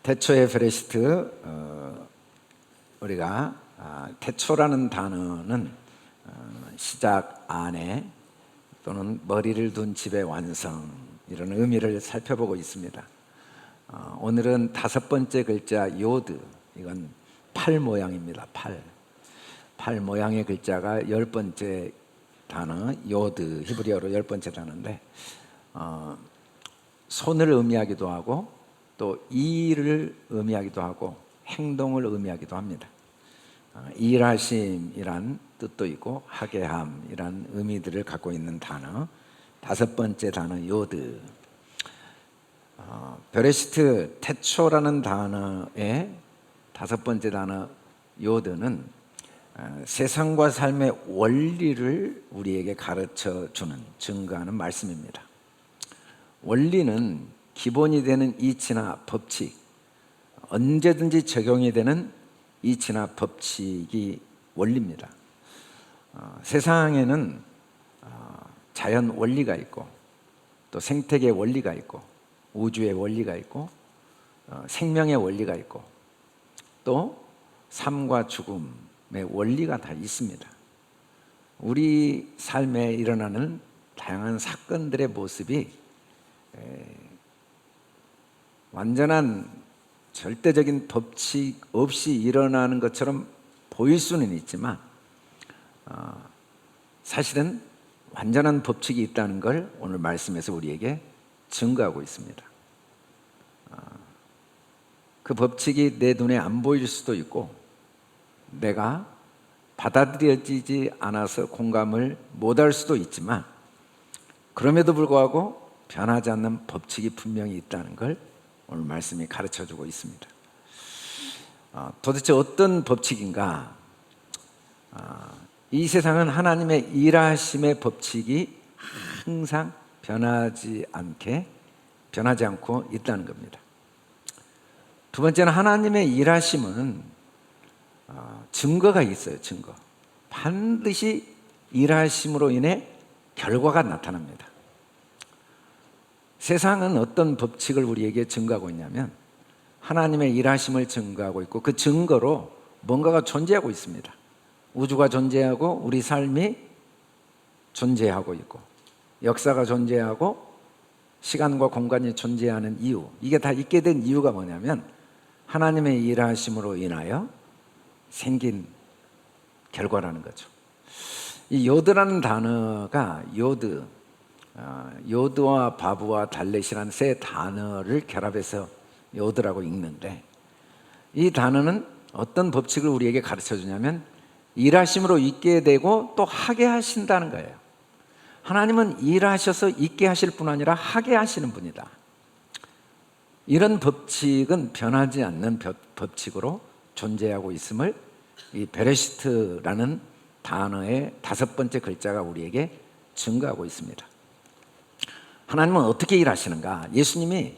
태초의 베레시트, 우리가 태초라는 단어는 시작 안에 또는 머리를 둔 집의 완성, 이런 의미를 살펴보고 있습니다. 오늘은 5번째 글자 요드, 이건 팔 모양입니다. 팔 모양의 글자가 10번째 단어 요드, 히브리어로 10번째 단어인데 손을 의미하기도 하고 또 일을 의미하기도 하고 행동을 의미하기도 합니다. 일하심이란 뜻도 있고 하게함이란 의미들을 갖고 있는 단어 5번째 단어 요드. 베레시트 태초라는 단어의 5번째 단어 요드는 세상과 삶의 원리를 우리에게 가르쳐 주는, 증거하는 말씀입니다. 원리는 기본이 되는 이치나 법칙, 언제든지 적용이 되는 이치나 법칙이 원리입니다. 세상에는 자연 원리가 있고 또 생태계의 원리가 있고 우주의 원리가 있고 생명의 원리가 있고 또 삶과 죽음의 원리가 다 있습니다. 우리 삶에 일어나는 다양한 사건들의 모습이 완전한 절대적인 법칙 없이 일어나는 것처럼 보일 수는 있지만 사실은 완전한 법칙이 있다는 걸 오늘 말씀에서 우리에게 증거하고 있습니다. 그 법칙이 내 눈에 안 보일 수도 있고 내가 받아들여지지 않아서 공감을 못할 수도 있지만 그럼에도 불구하고 변하지 않는 법칙이 분명히 있다는 걸 오늘 말씀이 가르쳐주고 있습니다. 도대체 어떤 법칙인가? 이 세상은 하나님의 일하심의 법칙이 항상 변하지 않고 있다는 겁니다. 두 번째는 하나님의 일하심은 증거가 있어요. 증거. 반드시 일하심으로 인해 결과가 나타납니다. 세상은 어떤 법칙을 우리에게 증거하고 있냐면 하나님의 일하심을 증거하고 있고 그 증거로 뭔가가 존재하고 있습니다. 우주가 존재하고 우리 삶이 존재하고 있고 역사가 존재하고 시간과 공간이 존재하는 이유, 이게 다 있게 된 이유가 뭐냐면 하나님의 일하심으로 인하여 생긴 결과라는 거죠. 이 요드라는 단어가 요드와 바브와 달렛이라는 세 단어를 결합해서 요드라고 읽는데 이 단어는 어떤 법칙을 우리에게 가르쳐 주냐면 일하심으로 있게 되고 또 하게 하신다는 거예요. 하나님은 일하셔서 있게 하실 뿐 아니라 하게 하시는 분이다. 이런 법칙은 변하지 않는 법칙으로 존재하고 있음을 이 베레시트라는 단어의 5번째 글자가 우리에게 증거하고 있습니다. 하나님은 어떻게 일하시는가? 예수님이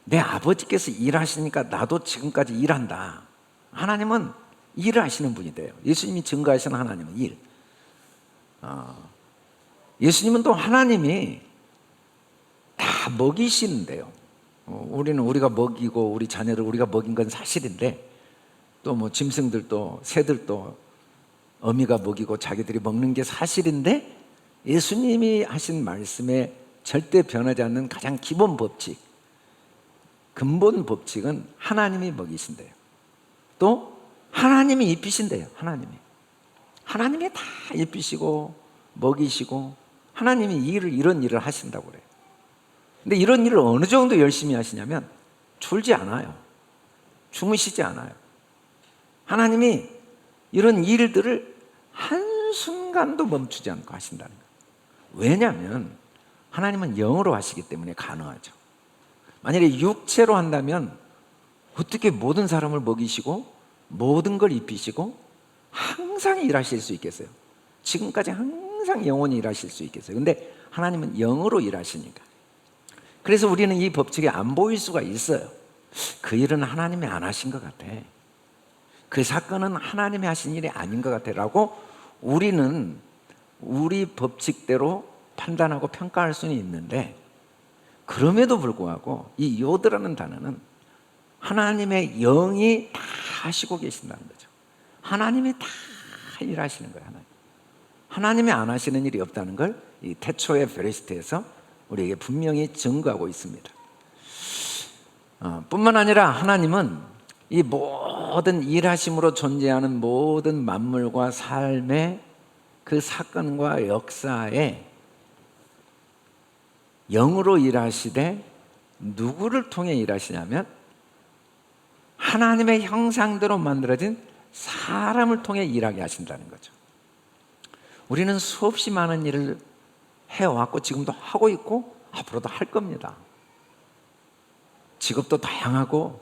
내 아버지께서 일하시니까 나도 지금까지 일한다. 하나님은 일을 하시는 분이 돼요. 예수님이 증거하시는 하나님은 일. 예수님은 또 하나님이 다 먹이시는데요. 우리는 우리가 먹이고 우리 자녀를 우리가 먹인 건 사실인데 또 뭐 짐승들도 새들도 어미가 먹이고 자기들이 먹는 게 사실인데 예수님이 하신 말씀에 절대 변하지 않는 가장 기본 법칙, 근본 법칙은 하나님이 먹이신대요. 또 하나님이 입히신대요. 하나님이 다 입히시고 먹이시고 하나님이 이런 일을 하신다고 그래요. 근데 이런 일을 어느 정도 열심히 하시냐면 졸지 않아요. 주무시지 않아요. 하나님이 이런 일들을 한순간도 멈추지 않고 하신다는 거예요. 왜냐하면 하나님은 영으로 하시기 때문에 가능하죠. 만약에 육체로 한다면 어떻게 모든 사람을 먹이시고 모든 걸 입히시고 항상 일하실 수 있겠어요? 지금까지 항상 영원히 일하실 수 있겠어요? 근데 하나님은 영으로 일하시니까. 그래서 우리는 이 법칙이 안 보일 수가 있어요. 그 일은 하나님이 안 하신 것 같아. 그 사건은 하나님이 하신 일이 아닌 것 같아 라고 우리는 우리 법칙대로 판단하고 평가할 수는 있는데 그럼에도 불구하고 이 요드라는 단어는 하나님의 영이 다 하시고 계신다는 거죠. 하나님이 다 일하시는 거예요. 하나님이 안 하시는 일이 없다는 걸 이 태초의 베레시트에서 우리에게 분명히 증거하고 있습니다. 뿐만 아니라 하나님은 이 모든 일하심으로 존재하는 모든 만물과 삶의 그 사건과 역사에 영으로 일하시되 누구를 통해 일하시냐면 하나님의 형상대로 만들어진 사람을 통해 일하게 하신다는 거죠. 우리는 수없이 많은 일을 해왔고 지금도 하고 있고 앞으로도 할 겁니다. 직업도 다양하고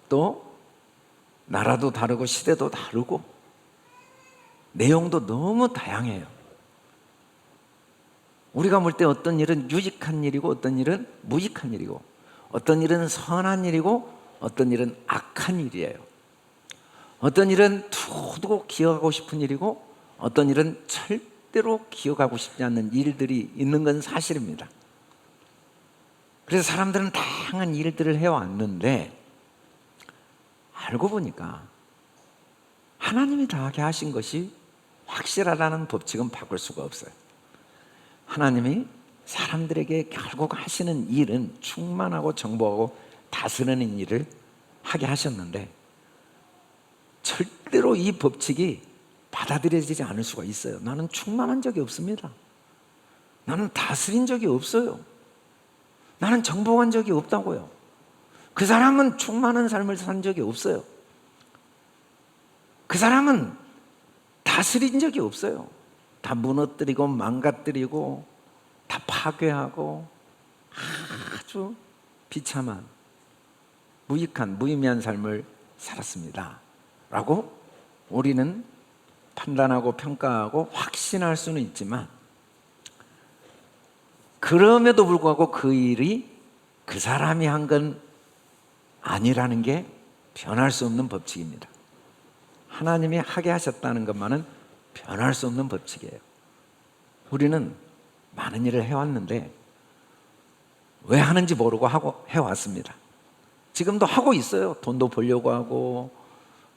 또 나라도 다르고 시대도 다르고 내용도 너무 다양해요. 우리가 볼 때 어떤 일은 유익한 일이고 어떤 일은 무익한 일이고 어떤 일은 선한 일이고 어떤 일은 악한 일이에요. 어떤 일은 두고 기억하고 싶은 일이고 어떤 일은 절대로 기억하고 싶지 않는 일들이 있는 건 사실입니다. 그래서 사람들은 다양한 일들을 해왔는데 알고 보니까 하나님이 다 하게 하신 것이 확실하다는 법칙은 바꿀 수가 없어요. 하나님이 사람들에게 결국 하시는 일은 충만하고 정복하고 다스리는 일을 하게 하셨는데 절대로 이 법칙이 받아들여지지 않을 수가 있어요. 나는 충만한 적이 없습니다. 나는 다스린 적이 없어요. 나는 정복한 적이 없다고요. 그 사람은 충만한 삶을 산 적이 없어요. 그 사람은 다스린 적이 없어요. 다 무너뜨리고 망가뜨리고 다 파괴하고 아주 비참한 무익한 무의미한 삶을 살았습니다 라고 우리는 판단하고 평가하고 확신할 수는 있지만 그럼에도 불구하고 그 일이 그 사람이 한 건 아니라는 게 변할 수 없는 법칙입니다. 하나님이 하게 하셨다는 것만은 변할 수 없는 법칙이에요. 우리는 많은 일을 해왔는데 왜 하는지 모르고 하고 해왔습니다. 지금도 하고 있어요. 돈도 벌려고 하고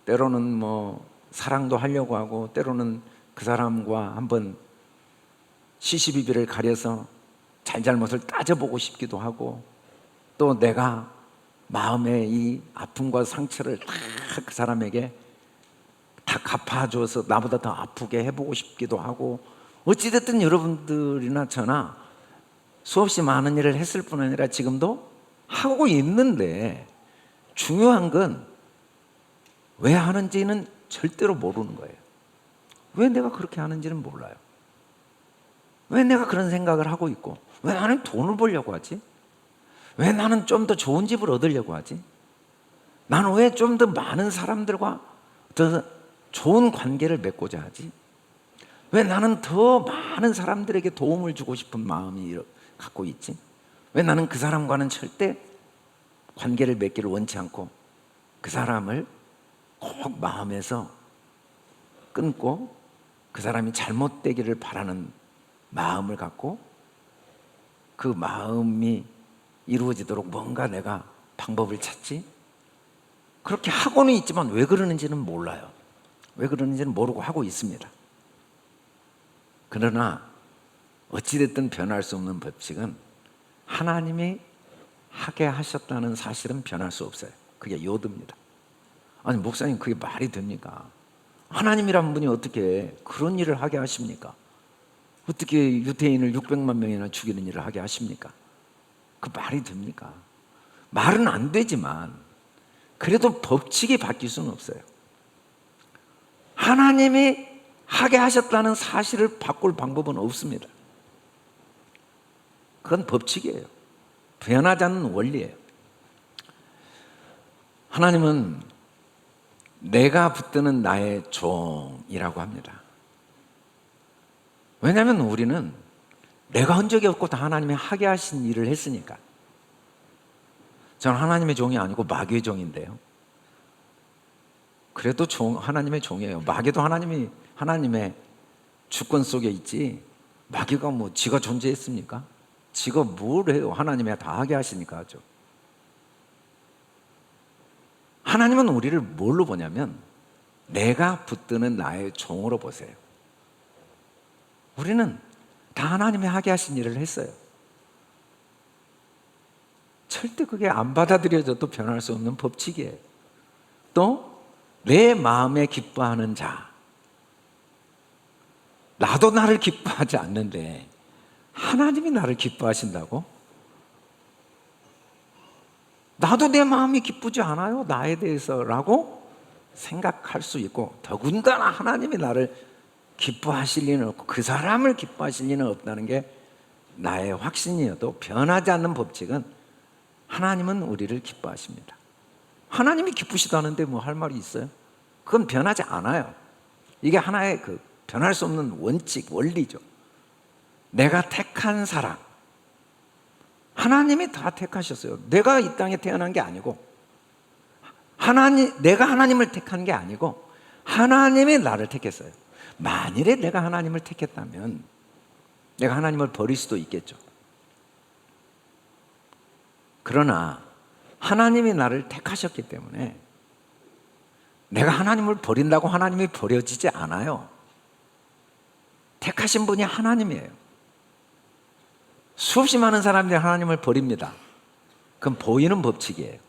때로는 뭐 사랑도 하려고 하고 때로는 그 사람과 한번 시시비비를 가려서 잘잘못을 따져보고 싶기도 하고 또 내가 마음의 이 아픔과 상처를 다 그 사람에게 다 갚아줘서 나보다 더 아프게 해보고 싶기도 하고 어찌됐든 여러분들이나 저나 수없이 많은 일을 했을 뿐 아니라 지금도 하고 있는데 중요한 건 왜 하는지는 절대로 모르는 거예요. 왜 내가 그렇게 하는지는 몰라요. 왜 내가 그런 생각을 하고 있고 왜 나는 돈을 벌려고 하지? 왜 나는 좀 더 좋은 집을 얻으려고 하지? 나는 왜 좀 더 많은 사람들과 더 좋은 관계를 맺고자 하지? 왜 나는 더 많은 사람들에게 도움을 주고 싶은 마음이 갖고 있지? 왜 나는 그 사람과는 절대 관계를 맺기를 원치 않고 그 사람을 꼭 마음에서 끊고 그 사람이 잘못되기를 바라는 마음을 갖고 그 마음이 이루어지도록 뭔가 내가 방법을 찾지? 그렇게 하고는 있지만 왜 그러는지는 몰라요. 왜 그러는지는 모르고 하고 있습니다. 그러나 어찌됐든 변할 수 없는 법칙은 하나님이 하게 하셨다는 사실은 변할 수 없어요. 그게 요드입니다. 아니 목사님 그게 말이 됩니까? 하나님이란 분이 어떻게 그런 일을 하게 하십니까? 어떻게 유대인을 600만 명이나 죽이는 일을 하게 하십니까? 그 말이 됩니까? 말은 안 되지만 그래도 법칙이 바뀔 수는 없어요. 하나님이 하게 하셨다는 사실을 바꿀 방법은 없습니다. 그건 법칙이에요. 변하지 않는 원리예요. 하나님은 내가 붙드는 나의 종이라고 합니다. 왜냐하면 우리는 내가 한 적이 없고 다 하나님이 하게 하신 일을 했으니까. 저는 하나님의 종이 아니고 마귀의 종인데요. 그래도 하나님의 종이에요. 마귀도 하나님의 주권 속에 있지. 마귀가 뭐 지가 존재했습니까? 지가 뭘 해요? 하나님이 다 하게 하시니까 하죠. 하나님은 우리를 뭘로 보냐면 내가 붙드는 나의 종으로 보세요. 우리는 다 하나님이 하게 하신 일을 했어요. 절대 그게 안 받아들여져도 변할 수 없는 법칙이에요. 또 내 마음에 기뻐하는 자, 나도 나를 기뻐하지 않는데 하나님이 나를 기뻐하신다고? 나도 내 마음이 기쁘지 않아요, 나에 대해서 라고 생각할 수 있고, 더군다나 하나님이 나를 기뻐하실 리는 없고 그 사람을 기뻐하실 리는 없다는 게 나의 확신이어도 변하지 않는 법칙은 하나님은 우리를 기뻐하십니다. 하나님이 기쁘시다는데 뭐 할 말이 있어요? 그건 변하지 않아요. 이게 하나의 그 변할 수 없는 원칙, 원리죠. 내가 택한 사람, 하나님이 다 택하셨어요. 내가 이 땅에 태어난 게 아니고 내가 하나님을 택한 게 아니고 하나님이 나를 택했어요. 만일에 내가 하나님을 택했다면 내가 하나님을 버릴 수도 있겠죠. 그러나 하나님이 나를 택하셨기 때문에 내가 하나님을 버린다고 하나님이 버려지지 않아요. 택하신 분이 하나님이에요. 수없이 많은 사람들이 하나님을 버립니다. 그건 보이는 법칙이에요.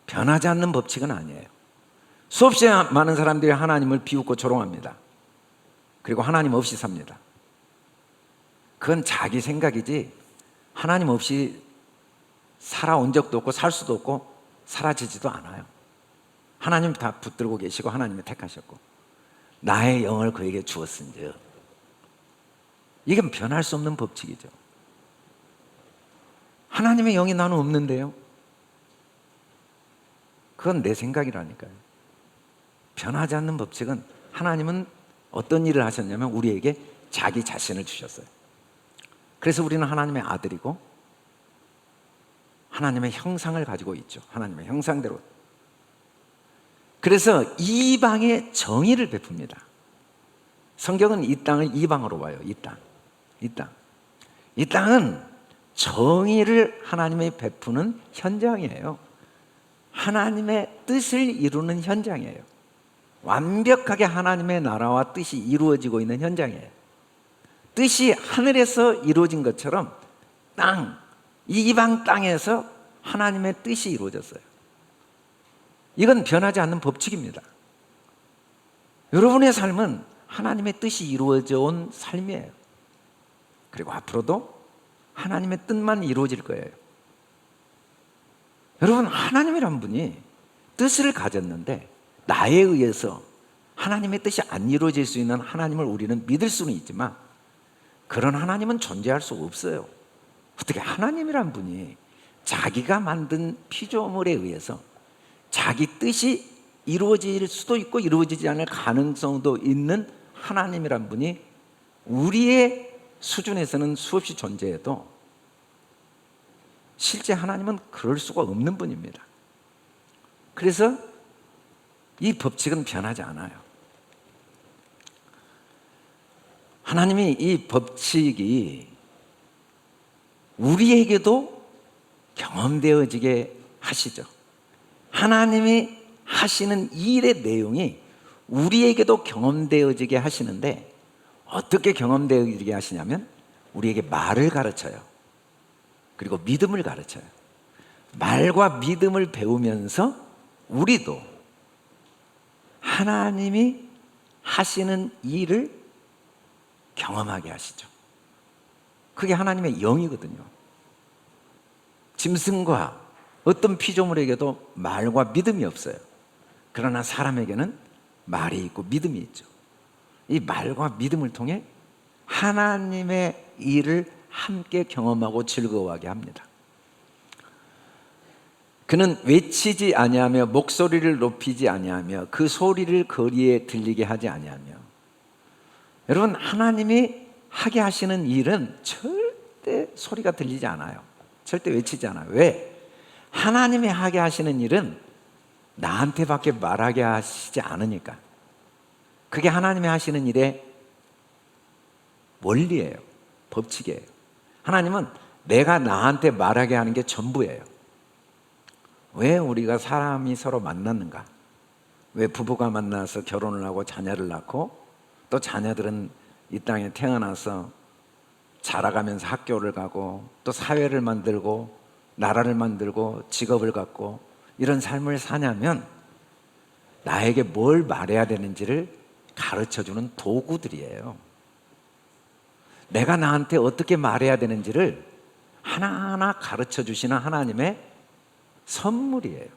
변하지 않는 법칙은 아니에요. 수없이 많은 사람들이 하나님을 비웃고 조롱합니다. 그리고 하나님 없이 삽니다. 그건 자기 생각이지 하나님 없이 살아온 적도 없고 살 수도 없고 사라지지도 않아요. 하나님 다 붙들고 계시고 하나님이 택하셨고 나의 영을 그에게 주었은즉, 이건 변할 수 없는 법칙이죠. 하나님의 영이 나는 없는데요? 그건 내 생각이라니까요. 변하지 않는 법칙은 하나님은 어떤 일을 하셨냐면 우리에게 자기 자신을 주셨어요. 그래서 우리는 하나님의 아들이고 하나님의 형상을 가지고 있죠. 하나님의 형상대로. 그래서 이방에 정의를 베풉니다. 성경은 이 땅을 이방으로 봐요. 이 땅은 정의를 하나님이 베푸는 현장이에요. 하나님의 뜻을 이루는 현장이에요. 완벽하게 하나님의 나라와 뜻이 이루어지고 있는 현장이에요. 뜻이 하늘에서 이루어진 것처럼 이 이방 땅에서 하나님의 뜻이 이루어졌어요. 이건 변하지 않는 법칙입니다. 여러분의 삶은 하나님의 뜻이 이루어져 온 삶이에요. 그리고 앞으로도 하나님의 뜻만 이루어질 거예요. 여러분, 하나님이란 분이 뜻을 가졌는데 나에 의해서 하나님의 뜻이 안 이루어질 수 있는 하나님을 우리는 믿을 수는 있지만 그런 하나님은 존재할 수 없어요. 어떻게 하나님이란 분이 자기가 만든 피조물에 의해서 자기 뜻이 이루어질 수도 있고 이루어지지 않을 가능성도 있는 하나님이란 분이 우리의 수준에서는 수없이 존재해도 실제 하나님은 그럴 수가 없는 분입니다. 그래서 이 법칙은 변하지 않아요. 하나님이 이 법칙이 우리에게도 경험되어지게 하시죠. 하나님이 하시는 일의 내용이 우리에게도 경험되어지게 하시는데 어떻게 경험되어지게 하시냐면 우리에게 말을 가르쳐요. 그리고 믿음을 가르쳐요. 말과 믿음을 배우면서 우리도 하나님이 하시는 일을 경험하게 하시죠. 그게 하나님의 영이거든요. 짐승과 어떤 피조물에게도 말과 믿음이 없어요. 그러나 사람에게는 말이 있고 믿음이 있죠. 이 말과 믿음을 통해 하나님의 일을 함께 경험하고 즐거워하게 합니다. 그는 외치지 아니하며 목소리를 높이지 아니하며 그 소리를 거리에 들리게 하지 아니하며. 여러분, 하나님이 하게 하시는 일은 절대 소리가 들리지 않아요. 절대 외치지 않아요. 왜? 하나님이 하게 하시는 일은 나한테밖에 말하게 하시지 않으니까. 그게 하나님이 하시는 일의 원리예요. 법칙이에요. 하나님은 내가 나한테 말하게 하는 게 전부예요. 왜 우리가 사람이 서로 만났는가? 왜 부부가 만나서 결혼을 하고 자녀를 낳고 또 자녀들은 이 땅에 태어나서 자라가면서 학교를 가고 또 사회를 만들고 나라를 만들고 직업을 갖고 이런 삶을 사냐면 나에게 뭘 말해야 되는지를 가르쳐주는 도구들이에요. 내가 나한테 어떻게 말해야 되는지를 하나하나 가르쳐주시는 하나님의 선물이에요.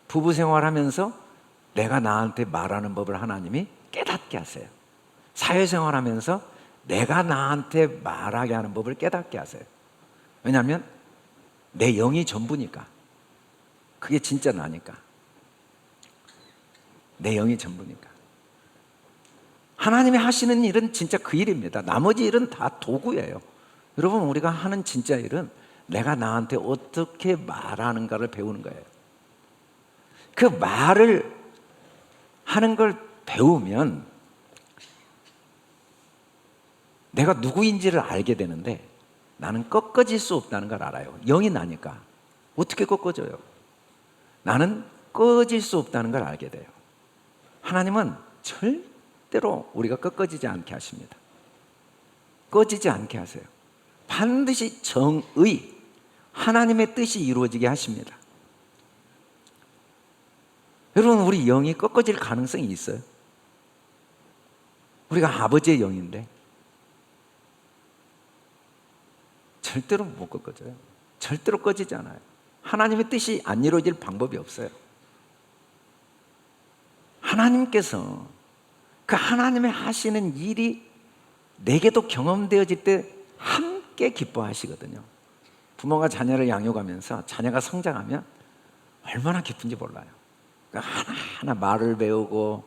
부부 생활하면서 내가 나한테 말하는 법을 하나님이 깨닫게 하세요. 사회생활하면서 내가 나한테 말하게 하는 법을 깨닫게 하세요. 왜냐하면 내 영이 전부니까. 그게 진짜 나니까. 내 영이 전부니까. 하나님이 하시는 일은 진짜 그 일입니다. 나머지 일은 다 도구예요. 여러분, 우리가 하는 진짜 일은 내가 나한테 어떻게 말하는가를 배우는 거예요. 그 말을 하는 걸 배우면 내가 누구인지를 알게 되는데 나는 꺾어질 수 없다는 걸 알아요. 영이 나니까. 어떻게 꺾어져요? 나는 꺼질 수 없다는 걸 알게 돼요. 하나님은 절대로 우리가 꺾어지지 않게 하십니다. 꺼지지 않게 하세요. 반드시 정의, 하나님의 뜻이 이루어지게 하십니다. 여러분, 우리 영이 꺾어질 가능성이 있어요. 우리가 아버지의 영인데 절대로 못 꺾어져요. 절대로 꺼지지 않아요. 하나님의 뜻이 안 이루어질 방법이 없어요. 하나님께서 그 하나님의 하시는 일이 내게도 경험되어질 때 함께 기뻐하시거든요. 부모가 자녀를 양육하면서 자녀가 성장하면 얼마나 기쁜지 몰라요. 그러니까 하나하나 말을 배우고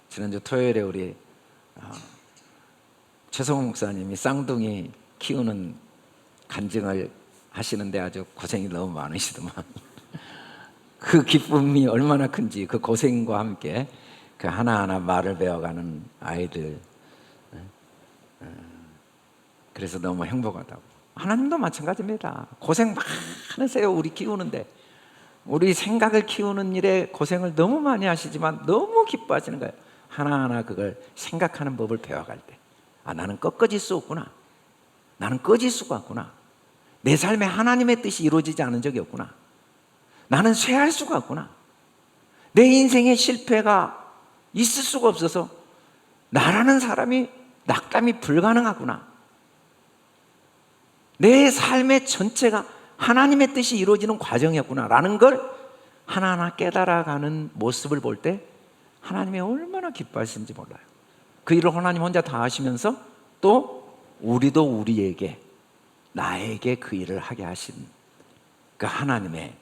지난주 토요일에 우리 최성호 목사님이 쌍둥이 키우는 간증을 하시는데 아주 고생이 너무 많으시더만 그 기쁨이 얼마나 큰지 그 고생과 함께 그 하나하나 말을 배워가는 아이들, 그래서 너무 행복하다고. 하나님도 마찬가지입니다. 고생 많으세요. 우리 키우는데, 우리 생각을 키우는 일에 고생을 너무 많이 하시지만 너무 기뻐하시는 거예요. 하나하나 그걸 생각하는 법을 배워갈 때, 아, 나는 꺾어질 수 없구나. 나는 꺼질 수가 없구나. 내 삶에 하나님의 뜻이 이루어지지 않은 적이 없구나. 나는 쇠할 수가 없구나. 내 인생에 실패가 있을 수가 없어서 나라는 사람이 낙담이 불가능하구나. 내 삶의 전체가 하나님의 뜻이 이루어지는 과정이었구나 라는 걸 하나하나 깨달아가는 모습을 볼 때 하나님이 얼마나 기뻐하시는지 몰라요. 그 일을 하나님 혼자 다 하시면서 또 우리도 우리에게, 나에게 그 일을 하게 하신 그 하나님의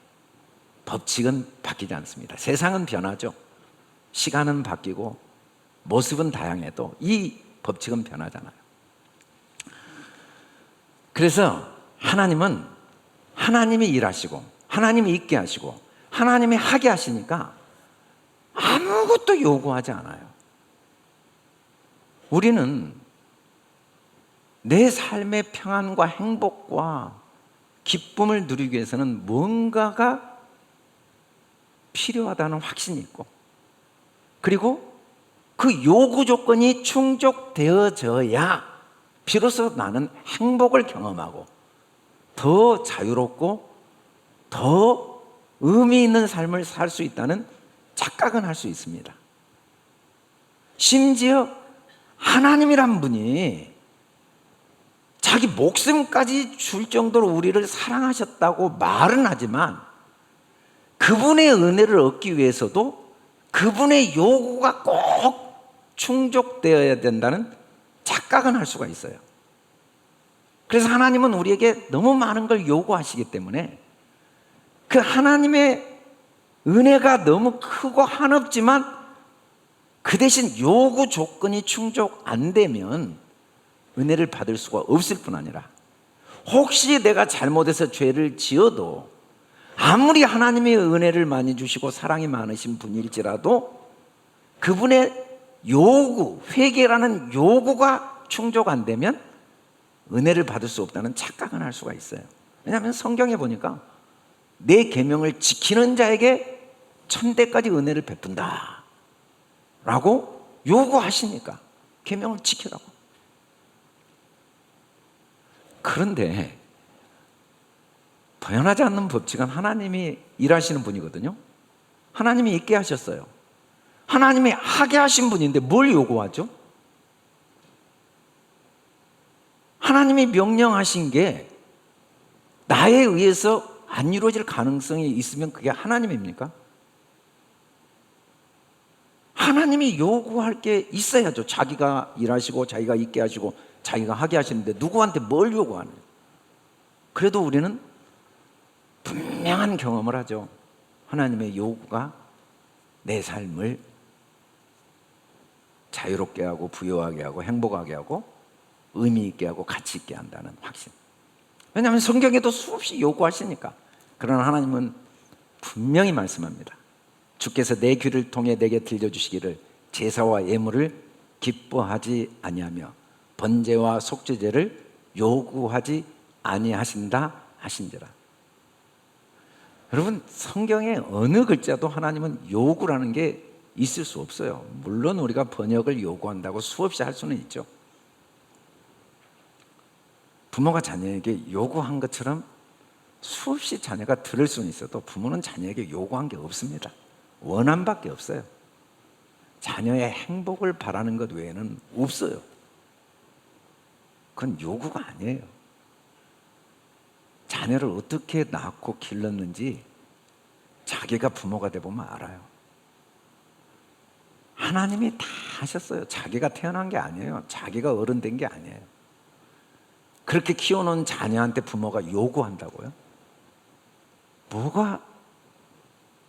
법칙은 바뀌지 않습니다. 세상은 변하죠. 시간은 바뀌고 모습은 다양해도 이 법칙은 변하잖아요. 그래서 하나님은 하나님이 일하시고 하나님이 있게 하시고 하나님이 하게 하시니까 아무것도 요구하지 않아요. 우리는 내 삶의 평안과 행복과 기쁨을 누리기 위해서는 뭔가가 필요하다는 확신이 있고, 그리고 그 요구 조건이 충족되어져야 비로소 나는 행복을 경험하고 더 자유롭고 더 의미 있는 삶을 살 수 있다는 착각은 할 수 있습니다. 심지어 하나님이란 분이 자기 목숨까지 줄 정도로 우리를 사랑하셨다고 말은 하지만 그분의 은혜를 얻기 위해서도 그분의 요구가 꼭 충족되어야 된다는 착각은 할 수가 있어요. 그래서 하나님은 우리에게 너무 많은 걸 요구하시기 때문에 그 하나님의 은혜가 너무 크고 한없지만 그 대신 요구 조건이 충족 안 되면 은혜를 받을 수가 없을 뿐 아니라, 혹시 내가 잘못해서 죄를 지어도 아무리 하나님의 은혜를 많이 주시고 사랑이 많으신 분일지라도 그분의 요구, 회개라는 요구가 충족 안 되면 은혜를 받을 수 없다는 착각은 할 수가 있어요. 왜냐하면 성경에 보니까 내 계명을 지키는 자에게 천대까지 은혜를 베푼다 라고 요구하시니까 계명을 지키라고. 그런데 변하지 않는 법칙은 하나님이 일하시는 분이거든요. 하나님이 있게 하셨어요. 하나님이 하게 하신 분인데 뭘 요구하죠? 하나님이 명령하신 게 나에 의해서 안 이루어질 가능성이 있으면 그게 하나님입니까? 하나님이 요구할 게 있어야죠. 자기가 일하시고 자기가 있게 하시고 자기가 하게 하시는데 누구한테 뭘 요구하는? 그래도 우리는 분명한 경험을 하죠. 하나님의 요구가 내 삶을 자유롭게 하고 부유하게 하고 행복하게 하고 의미 있게 하고 가치 있게 한다는 확신. 왜냐하면 성경에도 수없이 요구하시니까. 그러나 하나님은 분명히 말씀합니다. 주께서 내 귀를 통해 내게 들려주시기를 제사와 예물을 기뻐하지 아니하며 번제와 속죄제를 요구하지 아니하신다 하신지라. 여러분, 성경의 어느 글자도 하나님은 요구라는 게 있을 수 없어요. 물론 우리가 번역을 요구한다고 수없이 할 수는 있죠. 부모가 자녀에게 요구한 것처럼 수없이 자녀가 들을 수는 있어도 부모는 자녀에게 요구한 게 없습니다. 원함밖에 없어요. 자녀의 행복을 바라는 것 외에는 없어요. 그건 요구가 아니에요. 자녀를 어떻게 낳고 길렀는지 자기가 부모가 돼보면 알아요. 하나님이 다 하셨어요. 자기가 태어난 게 아니에요. 자기가 어른 된 게 아니에요. 그렇게 키워놓은 자녀한테 부모가 요구한다고요? 뭐가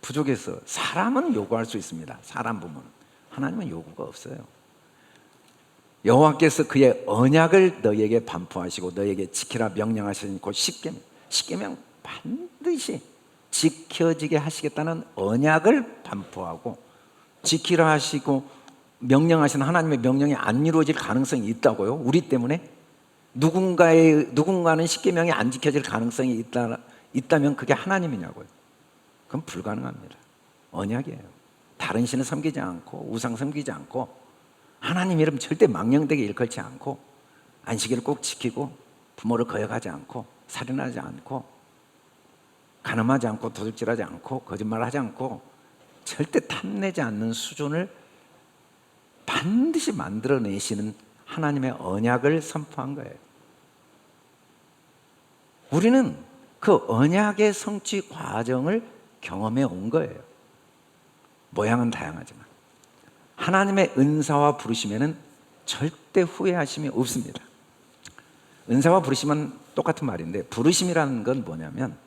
부족해서? 사람은 요구할 수 있습니다. 사람 부모는. 하나님은 요구가 없어요. 여호와께서 그의 언약을 너희에게 반포하시고 너희에게 지키라 명령하시니 곧 십계명 반드시 지켜지게 하시겠다는 언약을 반포하고 지키라 하시고 명령하신 하나님의 명령이 안 이루어질 가능성이 있다고요? 우리 때문에? 누군가는 십계명이 안 지켜질 가능성이 있다면 그게 하나님이냐고요? 그건 불가능합니다. 언약이에요. 다른 신을 섬기지 않고 우상 섬기지 않고 하나님 이름 절대 망령되게 일컬지 않고 안식일을 꼭 지키고 부모를 거역하지 않고 살인하지 않고 간음하지 않고 도둑질하지 않고 거짓말하지 않고 절대 탐내지 않는 수준을 반드시 만들어내시는 하나님의 언약을 선포한 거예요. 우리는 그 언약의 성취 과정을 경험해 온 거예요. 모양은 다양하지만 하나님의 은사와 부르심에는 절대 후회하심이 없습니다. 은사와 부르심은 똑같은 말인데 부르심이라는 건 뭐냐면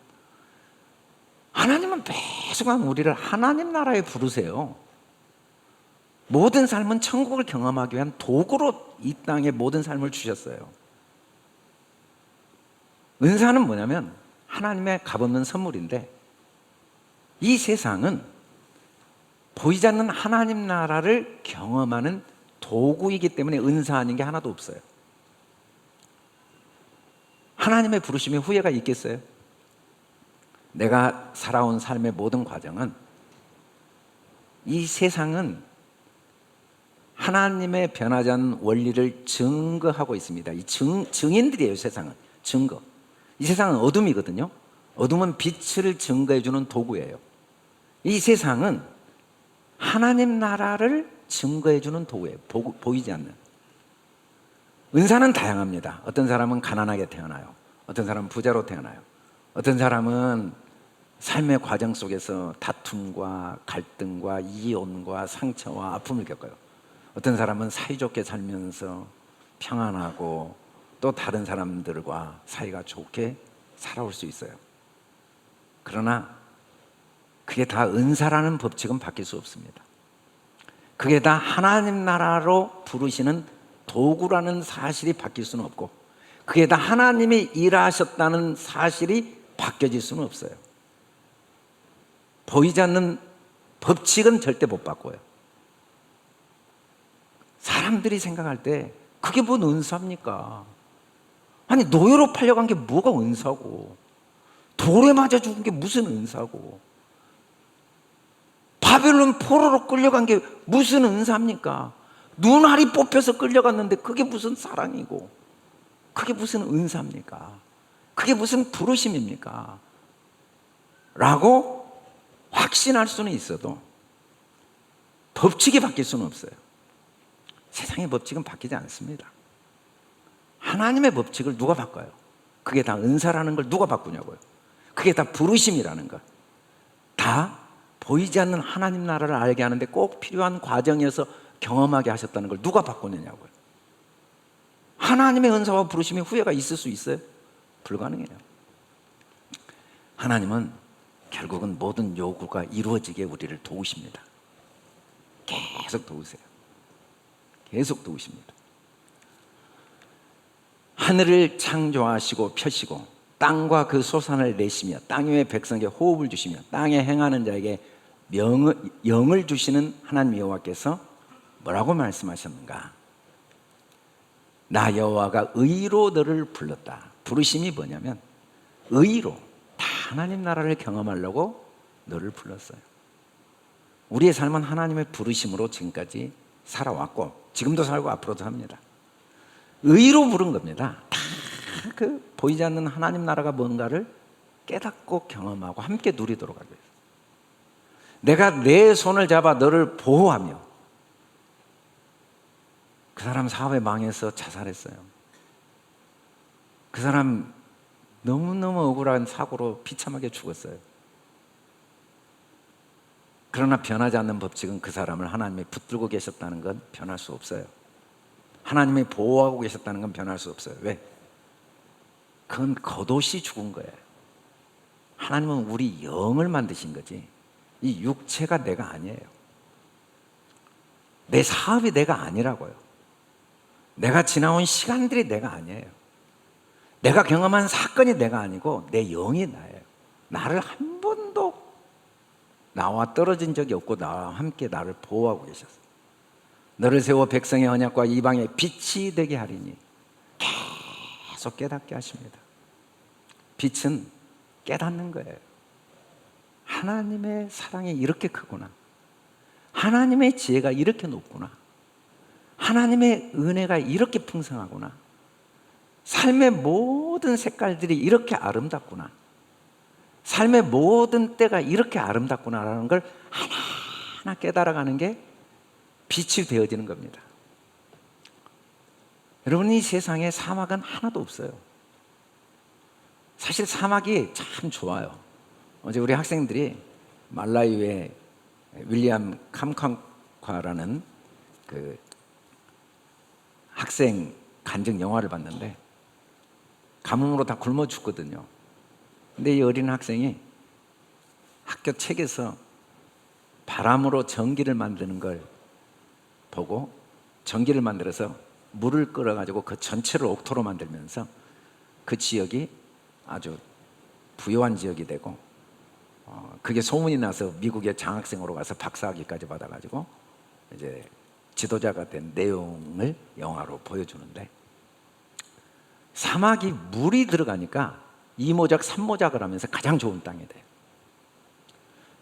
하나님은 매순간 우리를 하나님 나라에 부르세요. 모든 삶은 천국을 경험하기 위한 도구로 이 땅에 모든 삶을 주셨어요. 은사는 뭐냐면 하나님의 값없는 선물인데 이 세상은 보이지 않는 하나님 나라를 경험하는 도구이기 때문에 은사 아닌 게 하나도 없어요. 하나님의 부르심에 후회가 있겠어요? 내가 살아온 삶의 모든 과정은 이 세상은 하나님의 변하지 않는 원리를 증거하고 있습니다. 이 증인들이에요. 세상은 증거. 이 세상은 어둠이거든요. 어둠은 빛을 증거해주는 도구예요. 이 세상은 하나님 나라를 증거해주는 도구예요. 보이지 않는. 은사는 다양합니다. 어떤 사람은 가난하게 태어나요. 어떤 사람은 부자로 태어나요. 어떤 사람은 삶의 과정 속에서 다툼과 갈등과 이혼과 상처와 아픔을 겪어요. 어떤 사람은 사이좋게 살면서 평안하고 또 다른 사람들과 사이가 좋게 살아올 수 있어요. 그러나 그게 다 은사라는 법칙은 바뀔 수 없습니다. 그게 다 하나님 나라로 부르시는 도구라는 사실이 바뀔 수는 없고 그게 다 하나님이 일하셨다는 사실이 바뀌어질 수는 없어요. 보이지 않는 법칙은 절대 못 바꿔요. 사람들이 생각할 때 그게 뭔 은사입니까? 아니 노예로 팔려간 게 뭐가 은사고 돌에 맞아 죽은 게 무슨 은사고, 바벨론 포로로 끌려간 게 무슨 은사입니까? 눈알이 뽑혀서 끌려갔는데 그게 무슨 사랑이고, 그게 무슨 은사입니까? 그게 무슨 부르심입니까? 라고 확신할 수는 있어도 법칙이 바뀔 수는 없어요. 세상의 법칙은 바뀌지 않습니다. 하나님의 법칙을 누가 바꿔요? 그게 다 은사라는 걸 누가 바꾸냐고요? 그게 다 부르심이라는 걸. 다 보이지 않는 하나님 나라를 알게 하는데 꼭 필요한 과정이어서 경험하게 하셨다는 걸 누가 바꾸느냐고요. 하나님의 은사와 부르심에 후회가 있을 수 있어요? 불가능해요. 하나님은 결국은 모든 요구가 이루어지게 우리를 도우십니다. 계속 도우세요. 계속 도우십니다. 하늘을 창조하시고 펴시고 땅과 그 소산을 내시며 땅 위의 백성에게 호흡을 주시며 땅에 행하는 자에게 영을 주시는 하나님 여호와께서 뭐라고 말씀하셨는가? 나 여호와가 의로 너를 불렀다. 부르심이 뭐냐면 의로, 다 하나님 나라를 경험하려고 너를 불렀어요. 우리의 삶은 하나님의 부르심으로 지금까지 살아왔고 지금도 살고 앞으로도 합니다. 의로 부른 겁니다. 다 그 보이지 않는 하나님 나라가 뭔가를 깨닫고 경험하고 함께 누리도록 하기 위해서. 내가 내 손을 잡아 너를 보호하며, 그 사람 사업에 망해서 자살했어요. 그 사람 너무너무 억울한 사고로 비참하게 죽었어요. 그러나 변하지 않는 법칙은 그 사람을 하나님이 붙들고 계셨다는 건 변할 수 없어요. 하나님이 보호하고 계셨다는 건 변할 수 없어요. 왜? 그건 겉옷이 죽은 거예요. 하나님은 우리 영을 만드신 거지 이 육체가 내가 아니에요. 내 사업이 내가 아니라고요. 내가 지나온 시간들이 내가 아니에요. 내가 경험한 사건이 내가 아니고 내 영이 나예요. 나를 한 번도 나와 떨어진 적이 없고 나와 함께 나를 보호하고 계셨어요. 너를 세워 백성의 언약과 이방의 빛이 되게 하리니, 계속 깨닫게 하십니다. 빛은 깨닫는 거예요. 하나님의 사랑이 이렇게 크구나, 하나님의 지혜가 이렇게 높구나, 하나님의 은혜가 이렇게 풍성하구나, 삶의 모든 색깔들이 이렇게 아름답구나, 삶의 모든 때가 이렇게 아름답구나라는 걸 하나하나 깨달아가는 게 빛이 되어지는 겁니다. 여러분, 이 세상에 사막은 하나도 없어요. 사실 사막이 참 좋아요. 어제 우리 학생들이 말라유의 윌리엄 캄캄과라는 그 학생 간증 영화를 봤는데 가뭄으로 다 굶어 죽거든요. 근데 이 어린 학생이 학교 책에서 바람으로 전기를 만드는 걸 보고 전기를 만들어서 물을 끓여가지고 그 전체를 옥토로 만들면서 그 지역이 아주 부유한 지역이 되고, 그게 소문이 나서 미국에 장학생으로 가서 박사학위까지 받아가지고 이제 지도자가 된 내용을 영화로 보여주는데, 사막이 물이 들어가니까 2모작 3모작을 하면서 가장 좋은 땅이 돼요.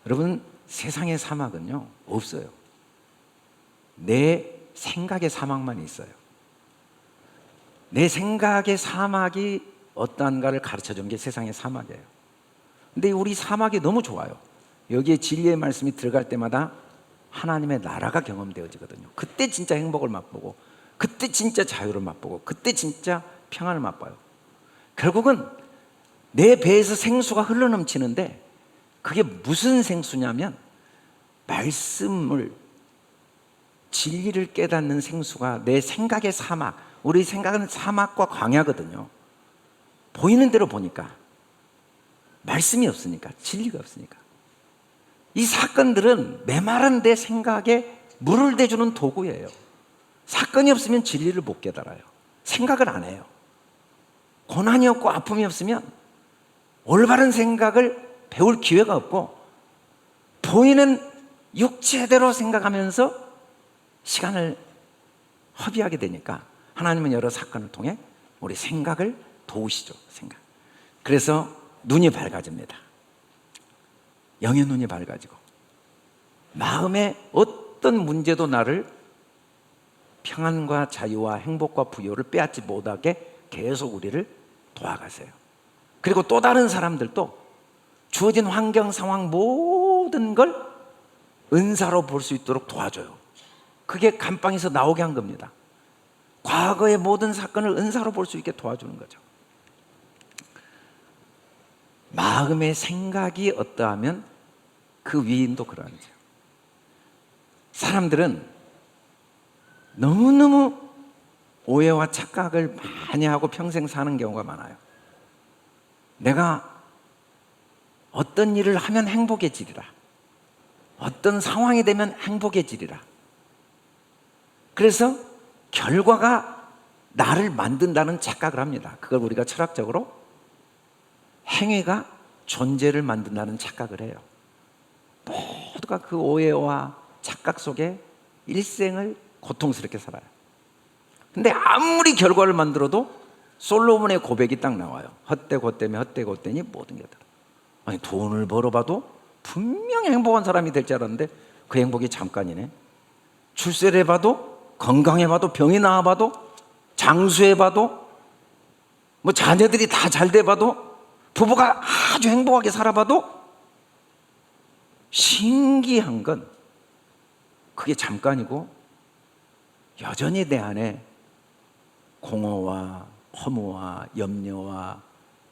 여러분, 세상의 사막은요 없어요. 내 생각의 사막만 있어요. 내 생각의 사막이 어떠한가를 가르쳐준 게 세상의 사막이에요. 근데 우리 사막이 너무 좋아요. 여기에 진리의 말씀이 들어갈 때마다 하나님의 나라가 경험되어지거든요. 그때 진짜 행복을 맛보고, 그때 진짜 자유를 맛보고, 그때 진짜 평안을 맛봐요. 결국은 내 배에서 생수가 흘러넘치는데, 그게 무슨 생수냐면 말씀을, 진리를 깨닫는 생수가 내 생각의 사막, 우리 생각은 사막과 광야거든요. 보이는 대로 보니까, 말씀이 없으니까, 진리가 없으니까. 이 사건들은 메마른 내 생각에 물을 대주는 도구예요. 사건이 없으면 진리를 못 깨달아요. 생각을 안 해요. 고난이 없고 아픔이 없으면 올바른 생각을 배울 기회가 없고, 보이는 육체대로 생각하면서 시간을 허비하게 되니까 하나님은 여러 사건을 통해 우리 생각을 도우시죠. 생각. 그래서 눈이 밝아집니다. 영의 눈이 밝아지고 마음의 어떤 문제도 나를 평안과 자유와 행복과 부여를 빼앗지 못하게 계속 우리를 도와가세요. 그리고 또 다른 사람들도 주어진 환경, 상황 모든 걸 은사로 볼 수 있도록 도와줘요. 그게 감방에서 나오게 한 겁니다. 과거의 모든 사건을 은사로 볼 수 있게 도와주는 거죠. 마음의 생각이 어떠하면 그 위인도 그러하죠. 사람들은 너무너무 오해와 착각을 많이 하고 평생 사는 경우가 많아요. 내가 어떤 일을 하면 행복해지리라, 어떤 상황이 되면 행복해지리라. 그래서 결과가 나를 만든다는 착각을 합니다. 그걸 우리가 철학적으로 행위가 존재를 만든다는 착각을 해요. 모두가 그 오해와 착각 속에 일생을 고통스럽게 살아요. 근데 아무리 결과를 만들어도 솔로몬의 고백이 딱 나와요. 헛되고 헛되니 모든 게 다. 아니, 돈을 벌어봐도 분명히 행복한 사람이 될 줄 알았는데 그 행복이 잠깐이네. 출세를 해봐도, 건강해봐도, 병이 나와봐도, 장수해봐도, 뭐 자녀들이 다 잘 돼봐도, 부부가 아주 행복하게 살아봐도 신기한 건 그게 잠깐이고 여전히 내 안에 공허와 허무와 염려와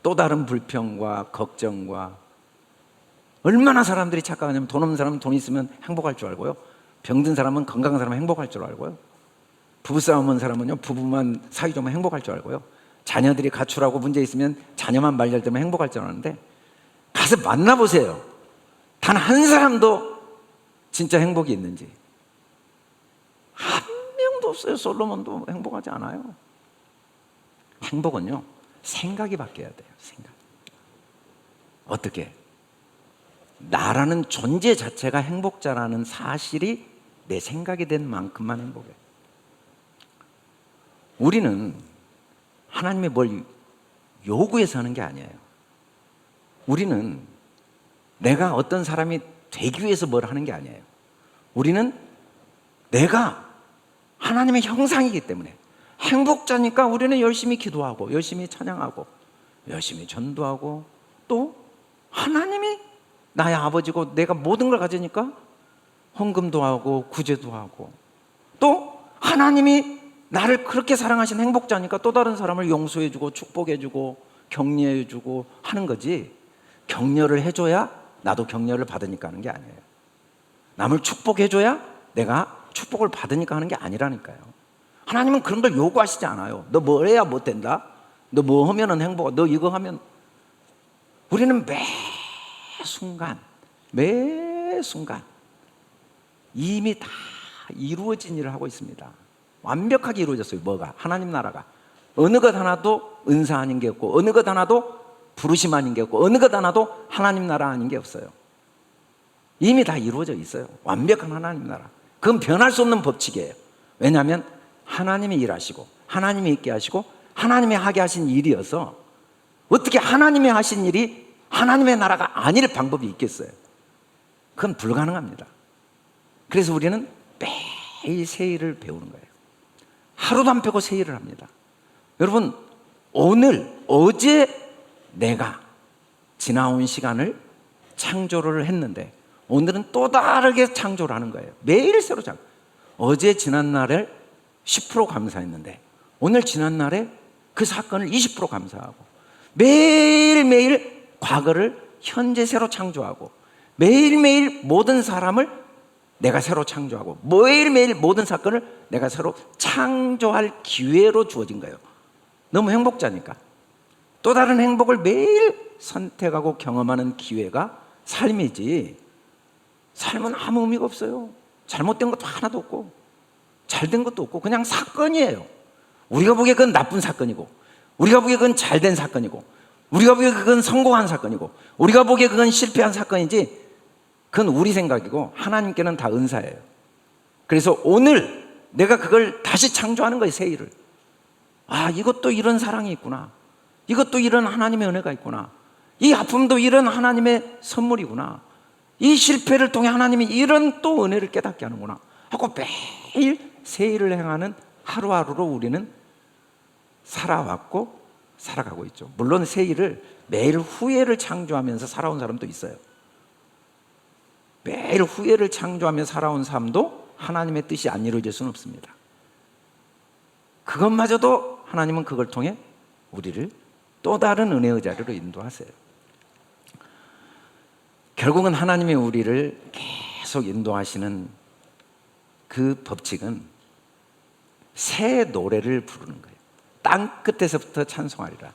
또 다른 불평과 걱정과, 얼마나 사람들이 착각하냐면 돈 없는 사람은 돈 있으면 행복할 줄 알고요, 병든 사람은 건강한 사람은 행복할 줄 알고요, 부부싸움 한 사람은요 부부만 사이좋으면 행복할 줄 알고요, 자녀들이 가출하고 문제 있으면 자녀만 말 잘 되면 행복할 줄 아는데 가서 만나보세요. 단 한 사람도 진짜 행복이 있는지. 한 명도 없어요. 솔로몬도 행복하지 않아요. 행복은요 생각이 바뀌어야 돼요. 생각. 어떻게? 나라는 존재 자체가 행복자라는 사실이 내 생각이 된 만큼만 행복해요. 우리는 하나님의 뭘 요구해서 하는 게 아니에요. 우리는 내가 어떤 사람이 되기 위해서 뭘 하는 게 아니에요. 우리는 내가 하나님의 형상이기 때문에 행복자니까 우리는 열심히 기도하고 열심히 찬양하고 열심히 전도하고, 또 하나님이 나의 아버지고 내가 모든 걸 가지니까 헌금도 하고 구제도 하고, 또 하나님이 나를 그렇게 사랑하신 행복자니까 또 다른 사람을 용서해주고 축복해주고 격려해주고 하는 거지, 격려를 해줘야 나도 격려를 받으니까 하는 게 아니에요. 남을 축복해줘야 내가 축복을 받으니까 하는 게 아니라니까요. 하나님은 그런 걸 요구하시지 않아요. 너 뭐 해야 못 된다? 너 뭐 하면은 행복, 너 이거 하면. 우리는 매 순간 이미 다 이루어진 일을 하고 있습니다. 완벽하게 이루어졌어요. 뭐가? 하나님 나라가. 어느 것 하나도 은사 아닌 게 없고, 어느 것 하나도 부르심 아닌 게 없고, 어느 것 하나도 하나님 나라 아닌 게 없어요. 이미 다 이루어져 있어요. 완벽한 하나님 나라. 그건 변할 수 없는 법칙이에요. 왜냐하면 하나님이 일하시고 하나님이 있게 하시고 하나님이 하게 하신 일이어서, 어떻게 하나님이 하신 일이 하나님의 나라가 아닐 방법이 있겠어요? 그건 불가능합니다. 그래서 우리는 매일 새 일을 배우는 거예요. 하루도 안 빼고 새 일을 합니다. 여러분, 어제 내가 지나온 시간을 창조를 했는데 오늘은 또 다르게 창조를 하는 거예요. 매일 새로 창조. 어제 지난 날에 10% 감사했는데 오늘 지난 날에 그 사건을 20% 감사하고, 매일매일 과거를 현재 새로 창조하고, 매일매일 모든 사람을 내가 새로 창조하고, 매일매일 모든 사건을 내가 새로 창조할 기회로 주어진 거예요. 너무 행복자니까. 또 다른 행복을 매일 선택하고 경험하는 기회가 삶이지, 삶은 아무 의미가 없어요. 잘못된 것도 하나도 없고 잘된 것도 없고 그냥 사건이에요. 우리가 보기에 그건 나쁜 사건이고, 우리가 보기에 그건 잘된 사건이고, 우리가 보기에 그건 성공한 사건이고, 우리가 보기에 그건 실패한 사건이지, 그건 우리 생각이고 하나님께는 다 은사예요. 그래서 오늘 내가 그걸 다시 창조하는 거예요. 새 일을. 아, 이것도 이런 사랑이 있구나, 이것도 이런 하나님의 은혜가 있구나, 이 아픔도 이런 하나님의 선물이구나. 이 실패를 통해 하나님이 이런 또 은혜를 깨닫게 하는구나 하고 매일 새 일을 행하는 하루하루로 우리는 살아왔고 살아가고 있죠. 물론 새 일을 매일 후회를 창조하면서 살아온 사람도 있어요. 매일 후회를 창조하며 살아온 삶도 하나님의 뜻이 안 이루어질 수는 없습니다. 그것마저도 하나님은 그걸 통해 우리를 또 다른 은혜의 자리로 인도하세요. 결국은 하나님이 우리를 계속 인도하시는 그 법칙은 새 노래를 부르는 거예요. 땅 끝에서부터 찬송하리라.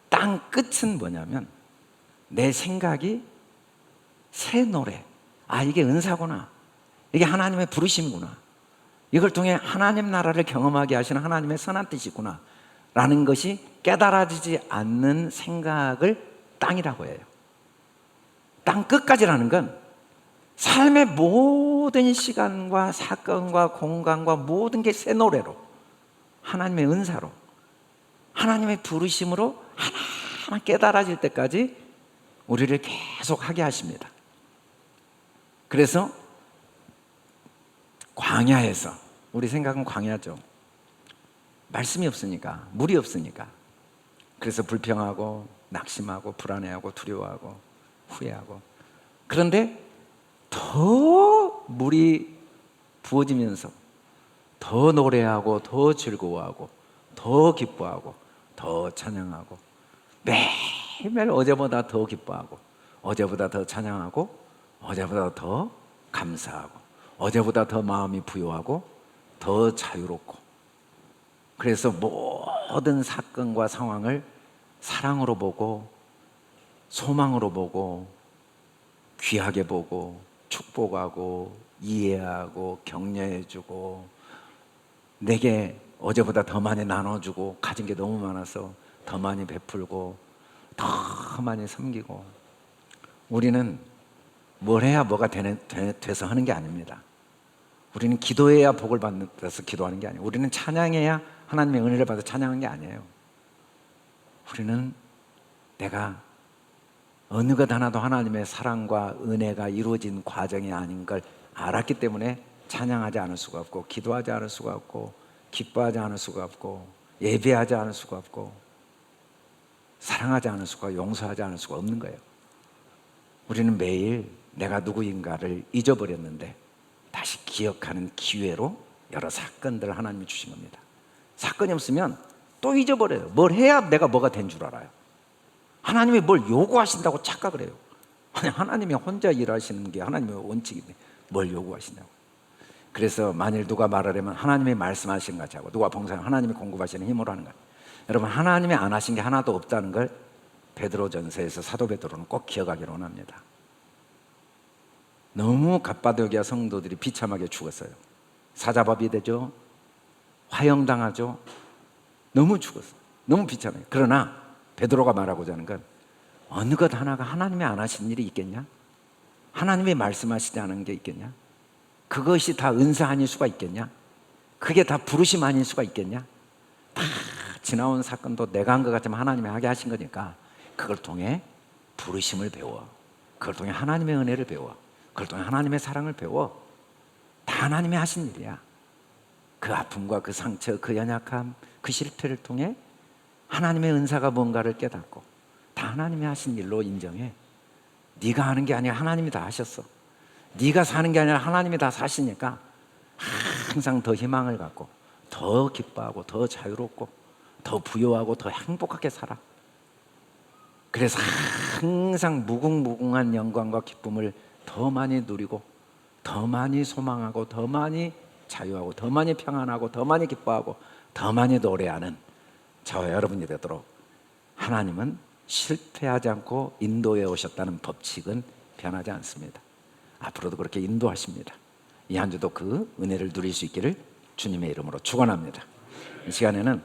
땅 끝은 뭐냐면 내 생각이 새 노래. 아, 이게 은사구나. 이게 하나님의 부르심이구나. 이걸 통해 하나님 나라를 경험하게 하시는 하나님의 선한 뜻이구나 라는 것이 깨달아지지 않는 생각을 땅이라고 해요. 땅 끝까지라는 건 삶의 모든 시간과 사건과 공간과 모든 게 새 노래로, 하나님의 은사로, 하나님의 부르심으로 하나하나 깨달아질 때까지 우리를 계속 하게 하십니다. 그래서 광야에서, 우리 생각은 광야죠. 말씀이 없으니까, 물이 없으니까. 그래서 불평하고 낙심하고 불안해하고 두려워하고 후회하고. 그런데 더 물이 부어지면서 더 노래하고 더 즐거워하고 더 기뻐하고 더 찬양하고 매일매일 어제보다 더 기뻐하고 어제보다 더 찬양하고 어제보다 더 감사하고 어제보다 더 마음이 부요하고 더 자유롭고, 그래서 모든 사건과 상황을 사랑으로 보고 소망으로 보고 귀하게 보고 축복하고 이해하고 격려해주고 내게 어제보다 더 많이 나눠주고 가진 게 너무 많아서 더 많이 베풀고 더 많이 섬기고. 우리는 뭘 해야 뭐가 돼서 하는 게 아닙니다. 우리는 기도해야 복을 받아서 기도하는 게 아니에요. 우리는 찬양해야 하나님의 은혜를 받아 찬양하는 게 아니에요. 우리는 내가 어느 것 하나도 하나님의 사랑과 은혜가 이루어진 과정이 아닌 걸 알았기 때문에 찬양하지 않을 수가 없고 기도하지 않을 수가 없고 기뻐하지 않을 수가 없고 예배하지 않을 수가 없고 사랑하지 않을 수가 용서하지 않을 수가 없는 거예요. 우리는 매일 내가 누구인가를 잊어버렸는데 다시 기억하는 기회로 여러 사건들을 하나님이 주신 겁니다. 사건이 없으면 또 잊어버려요. 뭘 해야 내가 뭐가 된 줄 알아요. 하나님이 뭘 요구하신다고 착각을 해요. 아니, 하나님이 혼자 일하시는 게 하나님의 원칙인데 뭘 요구하시냐고. 그래서 만일 누가 말하려면 하나님이 말씀하시는 것 같이 하고 누가 봉사하면 하나님이 공급하시는 힘으로 하는 거예요. 여러분, 하나님이 안 하신 게 하나도 없다는 걸 베드로전서에서 사도 베드로는 꼭 기억하기를 원합니다. 너무 갑바도기아 성도들이 비참하게 죽었어요. 사자밥이 되죠. 화형당하죠. 너무 죽었어요. 너무 비참해요. 그러나 베드로가 말하고자 하는 건 어느 것 하나가 하나님이 안 하신 일이 있겠냐? 하나님이 말씀하시지 않은 게 있겠냐? 그것이 다 은사 아닐 수가 있겠냐? 그게 다 부르심 아닐 수가 있겠냐? 다 지나온 사건도 내가 한 것 같지만 하나님이 하게 하신 거니까 그걸 통해 부르심을 배워. 그걸 통해 하나님의 은혜를 배워. 그걸 통해 하나님의 사랑을 배워. 다 하나님이 하신 일이야. 그 아픔과 그 상처, 그 연약함, 그 실패를 통해 하나님의 은사가 뭔가를 깨닫고 다 하나님이 하신 일로 인정해. 네가 하는 게 아니라 하나님이 다 하셨어. 네가 사는 게 아니라 하나님이 다 사시니까 항상 더 희망을 갖고 더 기뻐하고 더 자유롭고 더 부요하고 더 행복하게 살아. 그래서 항상 무궁무궁한 영광과 기쁨을 더 많이 누리고 더 많이 소망하고 더 많이 자유하고 더 많이 평안하고 더 많이 기뻐하고 더 많이 노래하는 저와 여러분이 되도록 하나님은 실패하지 않고 인도해 오셨다는 법칙은 변하지 않습니다. 앞으로도 그렇게 인도하십니다. 이 한 주도 그 은혜를 누릴 수 있기를 주님의 이름으로 축원합니다. 이 시간에는